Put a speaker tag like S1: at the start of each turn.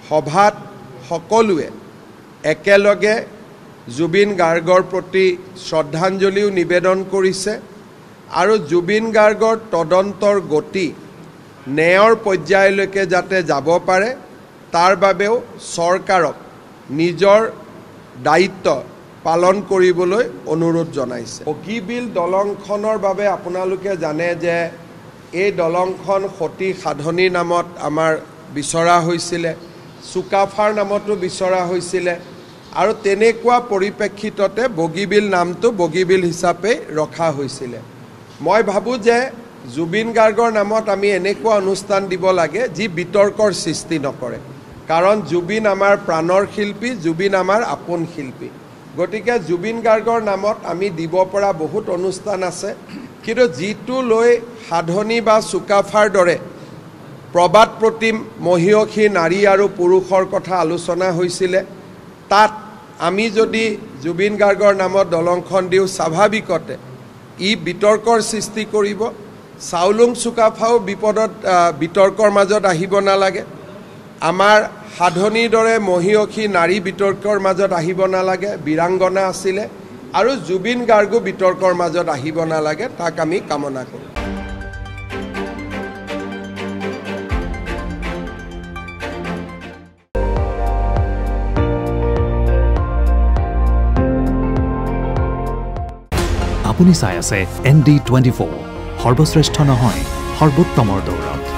S1: সভাত সকলোৱে একেলগে জুবিন গাৰ্গৰ প্ৰতি শ্ৰদ্ধাঞ্জলিও নিবেদন কৰিছে আৰু জুবিন গাৰ্গৰ তদন্তৰ গতি ন্যায়ৰ পৰ্যায়লৈকে যাতে যাব পাৰে তাৰ বাবেও চৰকাৰক নিজৰ দায়িত্ব পালন কৰিবলৈ অনুৰোধ জনাইছে। বগীবিল দলংখনৰ বাবে আপোনালোকে জানে যে এই দলংখন সতী সাধনীৰ নামত আমাৰ বিচৰা হৈছিলে, চুকাফাৰ নামতো বিচৰা হৈছিলে আৰু তেনেকুৱা পৰিপ্ৰেক্ষিততে বগীবিল নামটো বগীবিল হিচাপে ৰখা হৈছিলে। মই ভাবোঁ যে জুবিন গাৰ্গৰ নামত আমি এনেকুৱা অনুষ্ঠান দিব লাগে যি বিতৰ্কৰ সৃষ্টি নকৰে, কাৰণ জুবিন আমাৰ প্ৰাণৰ শিল্পী, জুবিন আমাৰ আপোন শিল্পী। গতিকে জুবিন গাৰ্গৰ নামত আমি দিব পৰা বহুত অনুষ্ঠান আছে, কিন্তু যিটো লৈ সাধনী বা চুকাফাৰ দৰে প্ৰবাদ প্ৰতিম মহীয়সী নাৰী আৰু পুৰুষৰ কথা আলোচনা হৈছিলে, তাত আমি যদি জুবিন গাৰ্গৰ নামত দলংখন দিওঁ স্বাভাৱিকতে ই বিতৰ্কৰ সৃষ্টি কৰিব। চাউলুং চুকাফাও বিতৰ্কৰ মাজত আহিব নালাগে, আমাৰ সাধনীৰ দৰে মহীয়সী নাৰী বিতৰ্কৰ মাজত আহিব নালাগে, বীৰাংগনা আছিলে, আৰু জুবিন গাৰ্গো বিতৰ্কৰ মাজত আহিব নালাগে, তাক আমি কামনা কৰোঁ।
S2: আপুনি চাই আছে ND24, সৰ্বশ্ৰেষ্ঠ নহয় সৰ্বোত্তমৰ দৌৰত।